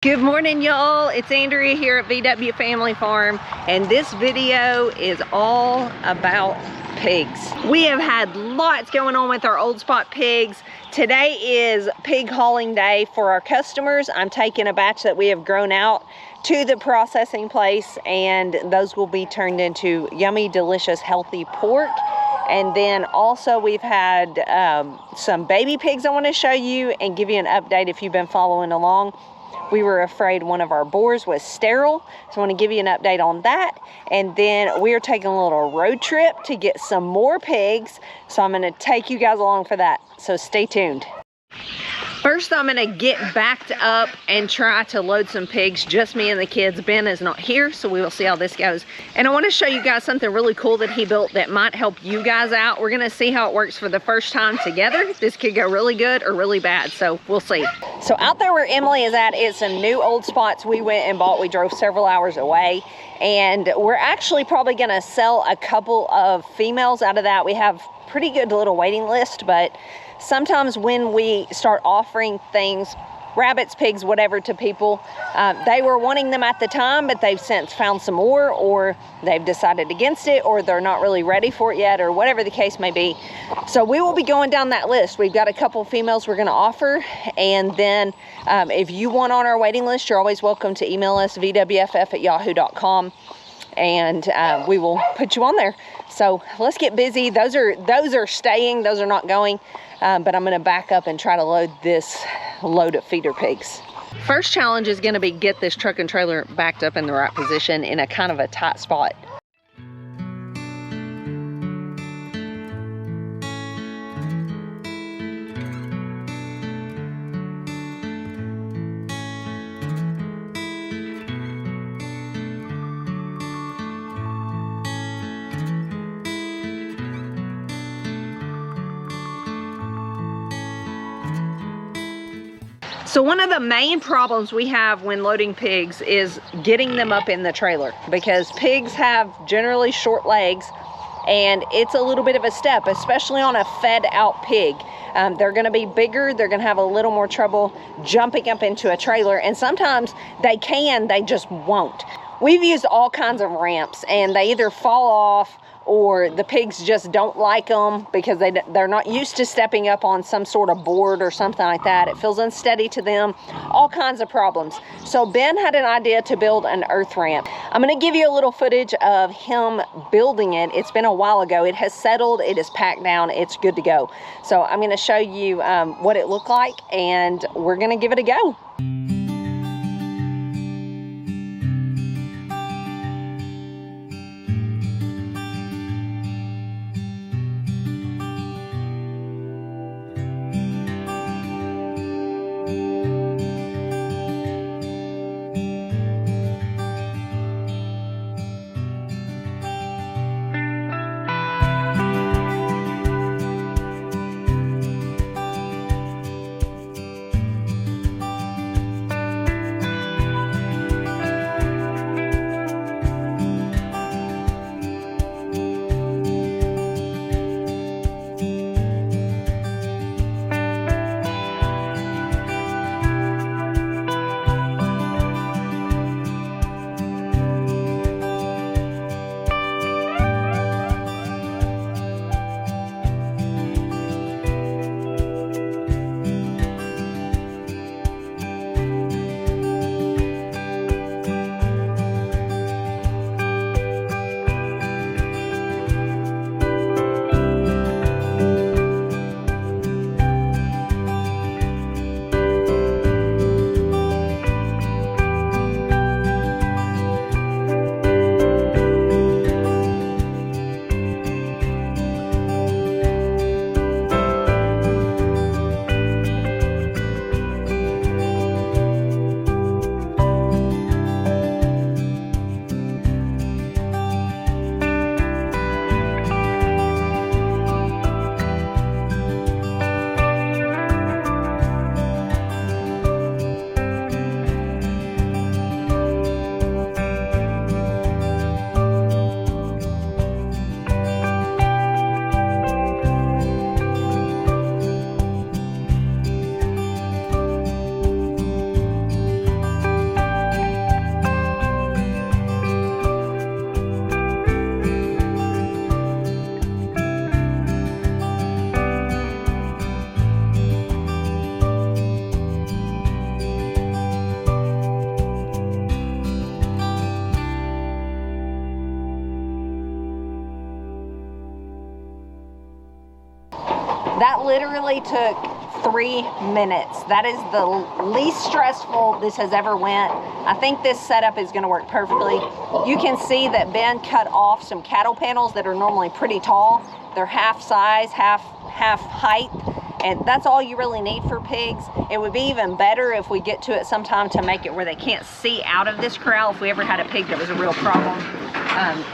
Good morning, y'all. It's Andrea here at VW Family Farm, and this video is all about pigs. We have had lots going on with our old spot pigs. Today is pig hauling day for our customers. I'm taking a batch that we have grown out to the processing place, and those will be turned into yummy, delicious, healthy pork. And then also we've had some baby pigs I want to show you and give you an update if you've been following along. We were afraid one of our boars was sterile, so I want to give you an update on that. And then we are taking a little road trip to get some more pigs, so I'm going to take you guys along for that, so stay tuned. First, I'm gonna get backed up and try to load some pigs, just me and the kids. Ben is not here, so we will see how this goes. And I wanna show you guys something really cool that he built that might help you guys out. We're gonna see how it works for the first time together. This could go really good or really bad, so we'll see. So out there where Emily is at is some new old spots we went and bought. We drove several hours away, and we're actually probably gonna sell a couple of females out of that. We have pretty good little waiting list, but sometimes when we start offering things, rabbits, pigs, whatever, to people, they were wanting them at the time, but they've since found some more, or they've decided against it, or they're not really ready for it yet, or whatever the case may be. So we will be going down that list. We've got a couple females we're gonna offer, and then if you want on our waiting list, you're always welcome to email us, vwff@yahoo.com. and we will put you on there. So let's get busy. Those are staying, those are not going, but I'm gonna back up and try to load this load of feeder pigs. First challenge is gonna be get this truck and trailer backed up in the right position in a kind of a tight spot. So one of the main problems we have when loading pigs is getting them up in the trailer, because pigs have generally short legs, and it's a little bit of a step, especially on a fed out pig. They're gonna be bigger, they're gonna have a little more trouble jumping up into a trailer, and sometimes they just won't. We've used all kinds of ramps, and they either fall off or the pigs just don't like them because they're not used to stepping up on some sort of board or something like that. It feels unsteady to them, all kinds of problems. So Ben had an idea to build an earth ramp. I'm gonna give you a little footage of him building it. It's been a while ago. It has settled, it is packed down, it's good to go. So I'm gonna show you what it looked like, and we're gonna give it a go. That literally took 3 minutes. That is the least stressful this has ever went. I think this setup is gonna work perfectly. You can see that Ben cut off some cattle panels that are normally pretty tall. They're half size, half height, and that's all you really need for pigs. It would be even better if we get to it sometime to make it where they can't see out of this corral. If we ever had a pig that was a real problem,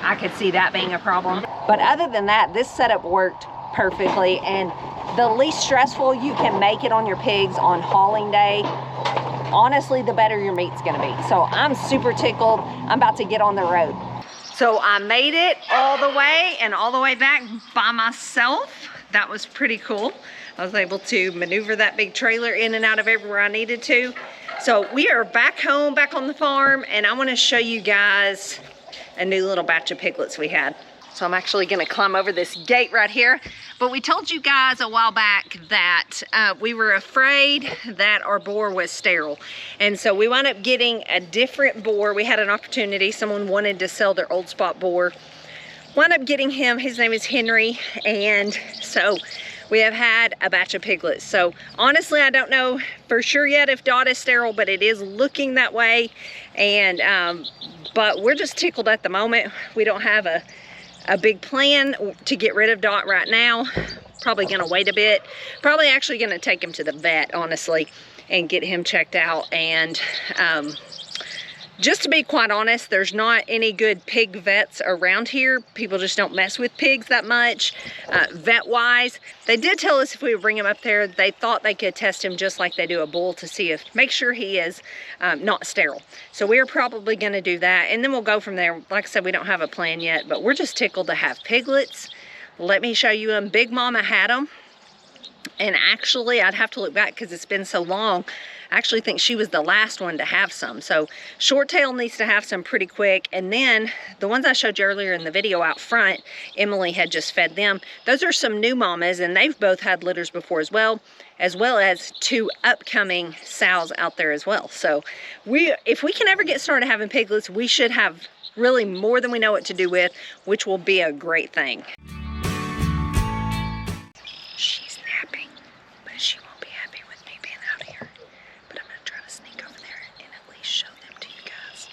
I could see that being a problem. But other than that, this setup worked perfectly, and the least stressful you can make it on your pigs on hauling day, honestly, the better your meat's gonna be. So I'm super tickled. I'm about to get on the road. So I made it all the way and all the way back by myself. That was pretty cool. I was able to maneuver that big trailer in and out of everywhere I needed to. So we are back home, back on the farm, and I want to show you guys a new little batch of piglets we had. So I'm actually gonna climb over this gate right here. But we told you guys a while back that we were afraid that our boar was sterile. And so we wound up getting a different boar. We had an opportunity, someone wanted to sell their old spot boar. Wound up getting him, his name is Henry. And so we have had a batch of piglets. So honestly, I don't know for sure yet if Dot is sterile, but it is looking that way. And, but we're just tickled at the moment. We don't have a big plan to get rid of Dot right now. Probably gonna wait a bit. Probably actually gonna take him to the vet, honestly, and get him checked out. And just to be quite honest, there's not any good pig vets around here. People just don't mess with pigs that much, vet-wise. They did tell us if we would bring him up there, they thought they could test him just like they do a bull to see if, make sure he is not sterile. So we're probably gonna do that, and then we'll go from there. Like I said, we don't have a plan yet, but we're just tickled to have piglets. Let me show you them. Big Mama had them, and actually, I'd have to look back because it's been so long. I actually think she was the last one to have some. So Short Tail needs to have some pretty quick. And then the ones I showed you earlier in the video out front, Emily had just fed them. Those are some new mamas, and they've both had litters before as well as 2 upcoming sows out there as well. So if we can ever get started having piglets, we should have really more than we know what to do with, which will be a great thing. She's napping, but she won't be happy with me being out here. But I'm gonna try to sneak over there and at least show them to you guys.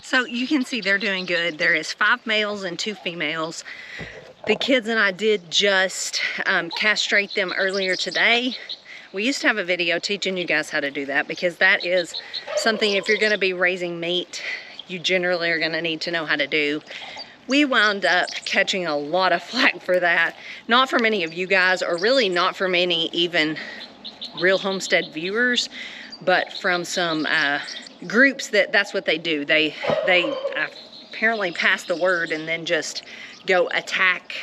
So you can see they're doing good. There is 5 males and 2 females. The kids and I did just castrate them earlier today. We used to have a video teaching you guys how to do that, because that is something, if you're gonna be raising meat, you generally are gonna need to know how to do. We wound up catching a lot of flack for that. Not from any of you guys, or really not from any even real homestead viewers, but from some groups that's what they do. They apparently pass the word and then just go attack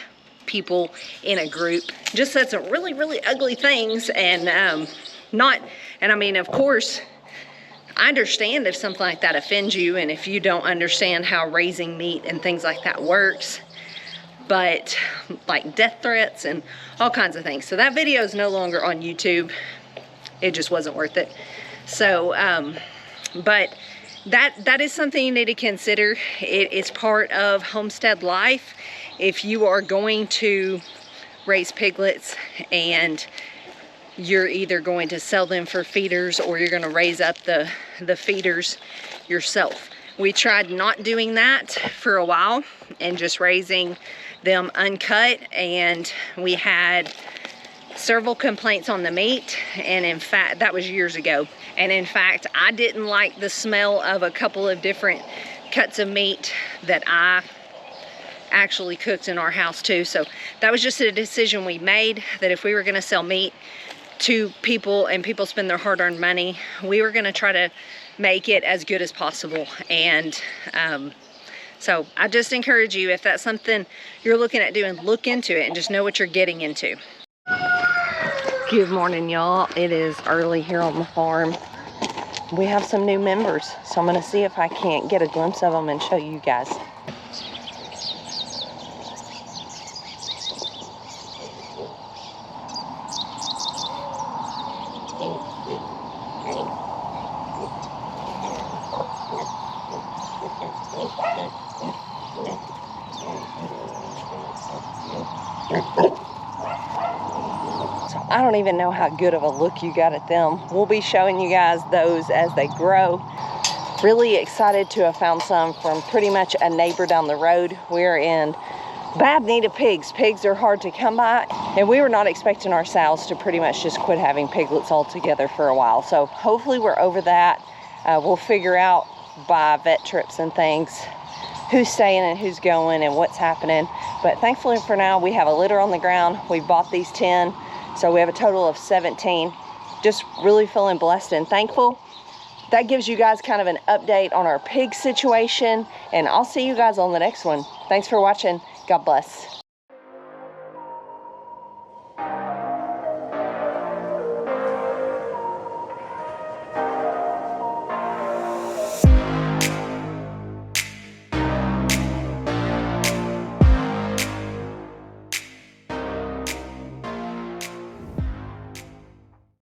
people in a group. Just said some really, really ugly things, and I mean, of course, I understand if something like that offends you and if you don't understand how raising meat and things like that works, but like death threats and all kinds of things. So that video is no longer on YouTube. It just wasn't worth it. So, but that is something you need to consider. It is part of homestead life. If you are going to raise piglets and you're either going to sell them for feeders or you're going to raise up the feeders yourself. We tried not doing that for a while and just raising them uncut, and we had several complaints on the meat, and in fact, that was years ago. And in fact, I didn't like the smell of a couple of different cuts of meat that I actually cooked in our house too. So that was just a decision we made, that if we were going to sell meat to people and people spend their hard-earned money, we were going to try to make it as good as possible. And so I just encourage you, if that's something you're looking at doing, look into it and just know what you're getting into. Good morning, y'all. It is early here on the farm. We have some new members, so I'm going to see if I can't get a glimpse of them and show you guys. I don't even know how good of a look you got at them. We'll be showing you guys those as they grow. Really excited to have found some from pretty much a neighbor down the road. We're in bad need of pigs. Pigs are hard to come by, and we were not expecting our sows to pretty much just quit having piglets altogether for a while. So hopefully we're over that. We'll figure out by vet trips and things who's staying and who's going and what's happening. But thankfully for now, we have a litter on the ground. We bought these 10, so we have a total of 17. Just really feeling blessed and thankful. That gives you guys kind of an update on our pig situation, and I'll see you guys on the next one. Thanks for watching. God bless.